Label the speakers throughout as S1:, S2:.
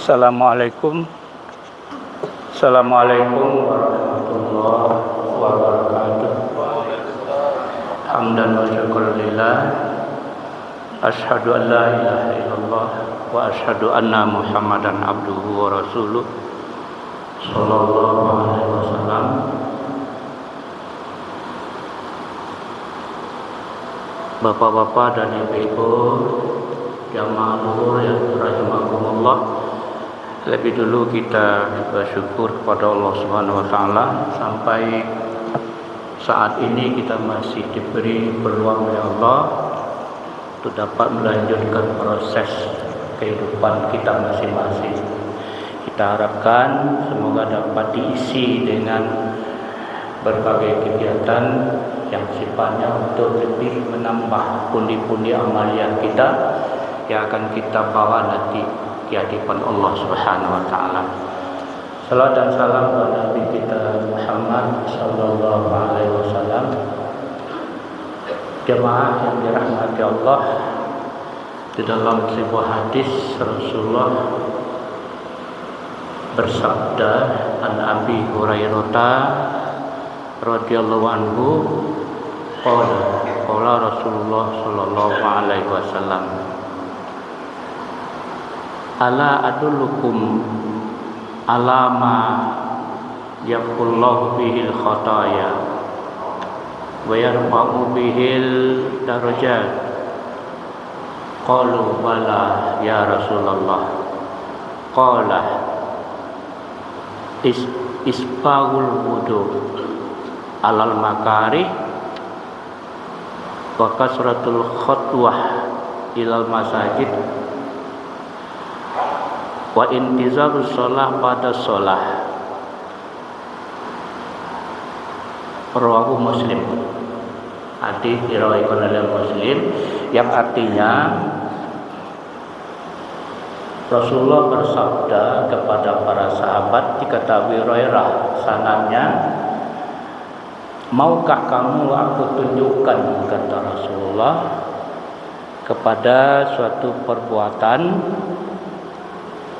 S1: Assalamualaikum. Assalamualaikum warahmatullahi wabarakatuh. Hamdan wa syukran lillah. Asyhadu an la ilaha illallah wa asyhadu anna Muhammadan abduhu wa rasuluh sallallahu alaihi wasallam. Bapak-bapak dan ibu-ibu jamaah zuhur yang rahimakumullah, lebih dulu kita bersyukur kepada Allah Subhanahu wa taala sampai saat ini kita masih diberi peluang oleh Allah untuk dapat melanjutkan proses kehidupan kita masing-masing. Kita harapkan semoga dapat diisi dengan berbagai kegiatan yang sifatnya untuk lebih menambah pundi-pundi amalan kita yang akan kita bawa nanti di hadapan Allah Subhanahu wa taala. Salam dan salam kepada Nabi kita Muhammad sallallahu alaihi wasallam. Jemaah yang dirahmati Allah, di dalam sebuah hadis Rasulullah bersabda, an Abi Hurairah radhiyallahu anhu qala Rasulullah sallallahu alaihi wasallam, ala adullukum ala ma yaqullahu bihil khataya wa yarfa'u bihil darajat. Qalu bala ya Rasulullah. Qala isbagul wudu alal makarih wa kasratul khatwah ilal masajid wa intizarus shalah pada shalah. Rawahu Muslim. Hadis diriwayatkan oleh Muslim, yang artinya Rasulullah bersabda kepada para sahabat, dikata Abi Hurairah sanadnya, maukah kamu aku tunjukkan, kata Rasulullah, kepada suatu perbuatan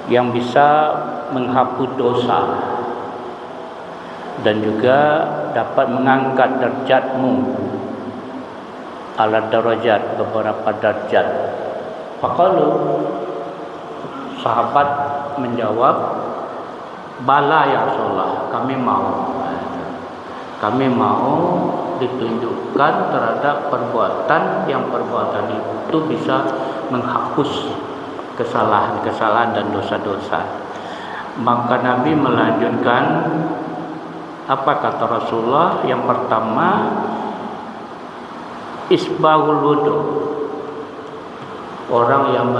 S1: yang bisa menghapus dosa dan juga dapat mengangkat derajatmu, ala darajat, beberapa derajat. Faqalu, sahabat menjawab, bala ya Rasulullah, kami mau ditunjukkan terhadap perbuatan yang perbuatan itu bisa menghapus kesalahan-kesalahan dan dosa-dosa. Maka Nabi melanjutkan, apa kata Rasulullah? Yang pertama, isbahul wudu, orang yang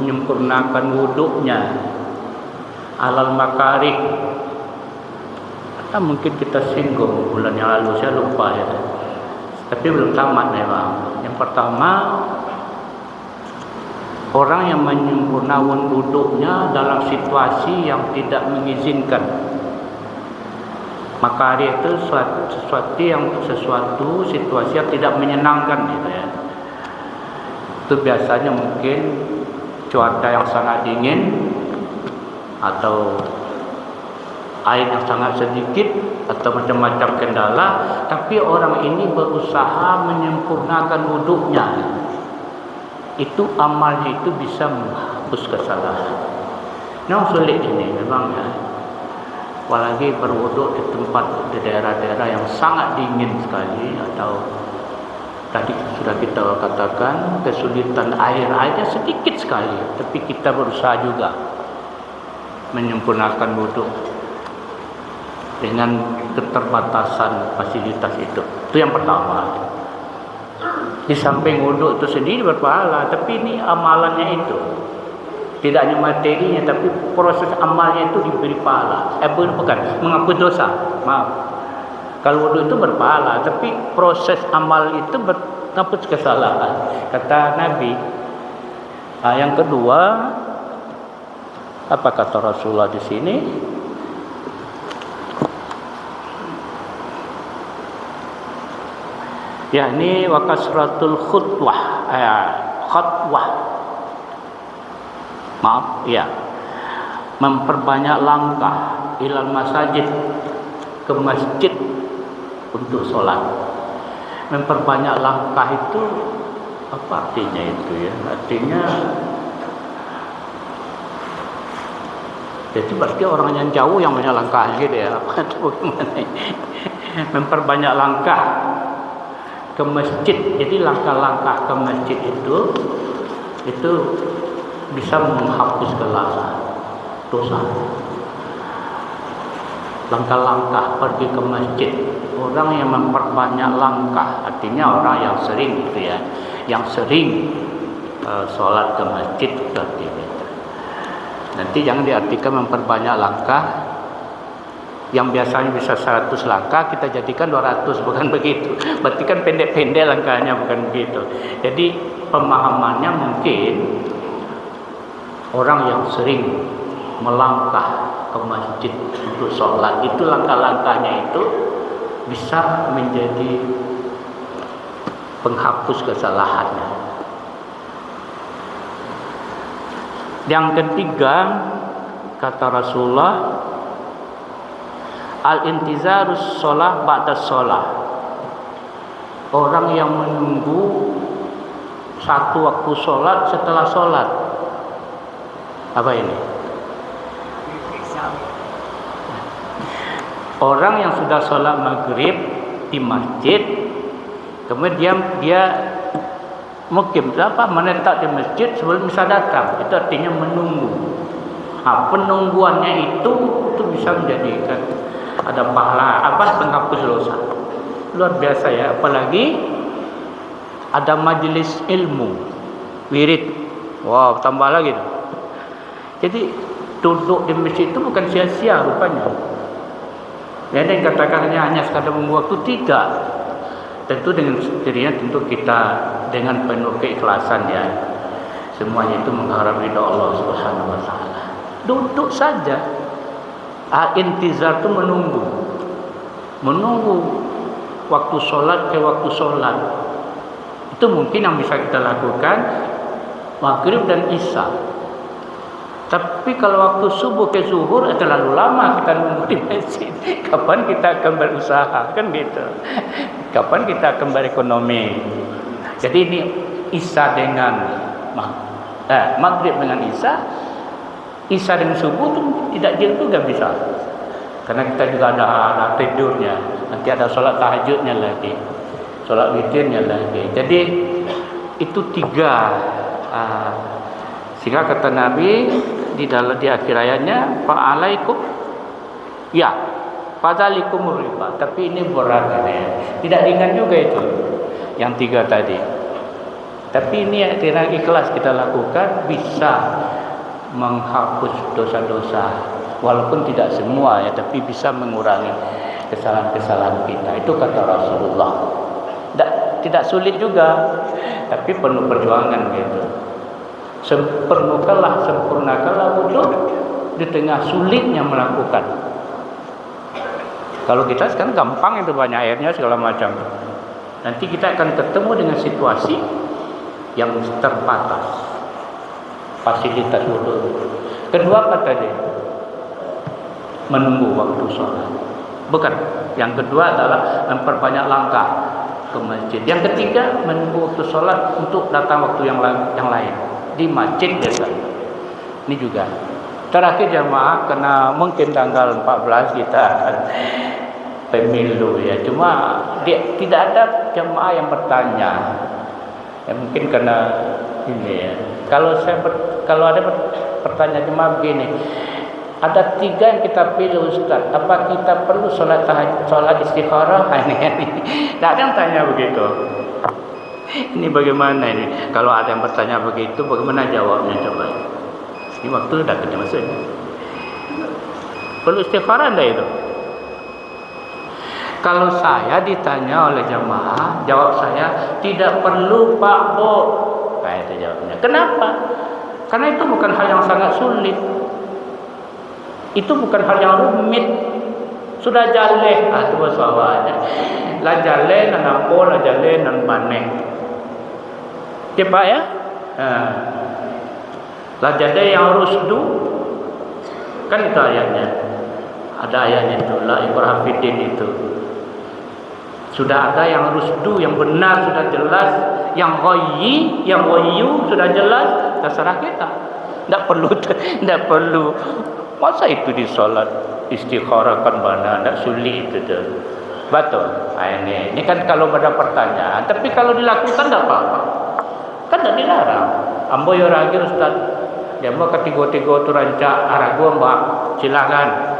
S1: menyempurnakan wuduknya, alal makarih. Mungkin kita singgung bulan yang lalu, saya lupa ya, tapi belum tamat memang. Yang pertama, orang yang menyempurnakan wuduknya dalam situasi yang tidak mengizinkan. Makarih itu sesuatu situasi yang tidak menyenangkan gitu ya. Itu biasanya mungkin cuaca yang sangat dingin, atau air yang sangat sedikit, atau macam-macam kendala, tapi orang ini berusaha menyempurnakan wuduknya. Itu amalnya itu bisa menghapus kesalahan. Nah, sulit ini memang ya. Apalagi berwuduk di tempat, di daerah-daerah yang sangat dingin sekali, atau tadi sudah kita katakan kesulitan airnya sedikit sekali, tapi kita berusaha juga menyempurnakan wuduk dengan keterbatasan fasilitas itu. Itu yang pertama. Di samping wuduk itu sendiri berpahala, tapi ini amalannya itu. Tidak hanya materinya, tapi proses amalnya itu diberi pahala. Bukan, menghapus dosa. Maaf. Kalau wuduk itu berpahala, tapi proses amal itu menghapus kesalahan. Kata Nabi. Yang kedua, apa kata Rasulullah di sini? Yakni wa kasratul khutwah, khatwah. Maaf, ya. memperbanyak langkah ilal masajid, ke masjid untuk sholat. Memperbanyak langkah itu apa artinya itu ya? Artinya jadi berarti orang yang jauh yang banyak langkah gitu ya? Apa itu bagaimana? Memperbanyak langkah ke masjid. Jadi langkah-langkah ke masjid itu bisa menghapus dosa. Langkah-langkah pergi ke masjid. Orang yang memperbanyak langkah, artinya orang yang sering gitu ya, yang sering sholat ke masjid berarti gitu. Nanti jangan diartikan memperbanyak langkah. Yang biasanya bisa 100 langkah kita jadikan 200, bukan begitu. Berarti kan pendek-pendek langkahnya, bukan begitu. Jadi pemahamannya mungkin orang yang sering melangkah ke masjid untuk sholat, itu langkah-langkahnya itu bisa menjadi penghapus kesalahannya. Yang ketiga, kata Rasulullah, al-intizarus sholah ba'da sholah. Orang yang menunggu satu waktu sholat setelah sholat. Apa ini? Orang yang sudah sholat maghrib di masjid, kemudian dia mungkin menetap di masjid sebelum bisa datang, itu artinya menunggu. Penungguannya itu bisa menjadikan ada pahala penghapus dosa. Luar biasa ya, apalagi ada majelis ilmu, wirid. Wow, tambah lagi. Jadi duduk di masjid itu bukan sia-sia rupanya. Jadi katakannya hanya sekadar membuang waktu, tidak. Tentu dengan sendirinya tentu kita dengan penuh keikhlasan ya. Semuanya itu mengharap ridha Allah Subhanahu wa taala. Duduk saja. Intizar itu menunggu waktu sholat ke waktu sholat. Itu mungkin yang bisa kita lakukan maghrib dan isya. Tapi kalau waktu subuh ke zuhur terlalu lama kita nunggu di masjid. Kapan kita akan berusaha, kan gitu? Kapan kita akan berekonomi? Jadi ini isya dengan maghrib dengan isya dengan subuh itu tidak juga bisa. Karena kita juga ada tidurnya. Nanti ada sholat tahajudnya lagi, sholat witirnya lagi. Jadi itu 3. Sehingga kata Nabi di akhir ayatnya, fa'alaikum ya fadzalikumur riba. Tapi ini berat ya. Tidak ringan juga itu yang 3 tadi. Tapi ini dengan ikhlas kita lakukan bisa menghapus dosa-dosa, walaupun tidak semua ya, tapi bisa mengurangi kesalahan-kesalahan kita. Itu kata Rasulullah. Tidak sulit juga, tapi penuh perjuangan gitu. Sempurnakanlah wudhu di tengah sulitnya melakukan. Kalau kita sekarang gampang, itu banyak airnya segala macam. Nanti kita akan ketemu dengan situasi yang terbatas fasilitas wudhu. Kedua kata dia, menunggu waktu sholat. Bukan. Yang kedua adalah memperbanyak langkah ke masjid. Yang ketiga, menunggu waktu sholat untuk datang waktu yang lain. Di masjid biasa. Ini juga. Terakhir jamaah, karena mungkin tanggal 14 kita akan pemilu ya. Cuma tidak ada jamaah yang bertanya. Ya, mungkin karena ini ya. Kalau ada pertanyaan jemaah begini, ada 3 yang kita pilih Ustaz. Apa kita perlu sholat istikharah? Tidak ada yang tanya begitu. Ini bagaimana ini? Kalau ada yang bertanya begitu, bagaimana jawabnya coba? Ini waktu sudah kita masuk. Perlu istikharah enggak itu? Kalau saya ditanya oleh jemaah, jawab saya tidak perlu Pak Bo. Nah, itu jawabnya. Kenapa? Karena itu bukan hal yang sangat sulit. Itu bukan hal yang rumit. Sudah jaleh, itu bahasa awalnya. La jaleh nan apa, la jaleh nan maneh. Cepat ya? La jaleh yang rusdu, Kan itu ayatnya. Ada ayatnya itu, la ikraha fiddin itu. Sudah ada yang rusdu, yang benar sudah jelas, yang ghayyu sudah jelas, terserah kita. Tidak perlu. Masa itu di solat istikharah kan mana, tidak sulit itu tu. Betul. Ini kan kalau ada pertanyaan, tapi kalau dilakukan tidak apa-apa. Kan tidak dilarang. Ambo yo ragi Ustaz. Dia mau ketiga-tiga tu rancak arago mbak, silakan.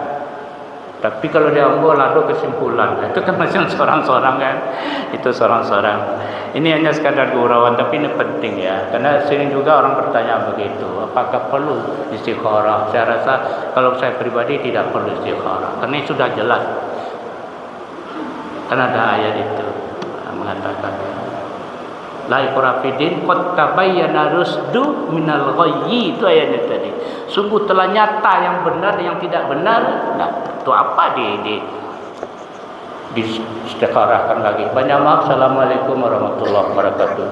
S1: Tapi kalau dia ambil lalu kesimpulan, itu kan macam seorang-seorang kan, itu seorang-seorang. Ini hanya sekadar gurauan, tapi ini penting ya, karena sering juga orang bertanya begitu, apakah perlu istikharah? Saya rasa kalau saya pribadi tidak perlu istikharah, karena ini sudah jelas. Karena ada ayat itu mengatakan, la ikraha fiddin qad tabayyana rusdu minal ghayyi, itu ayatnya tadi. Sungguh telah nyata yang benar dan yang tidak benar. Nah, itu apa di istikharahkan lagi. Banyak maaf. Assalamualaikum warahmatullahi wabarakatuh.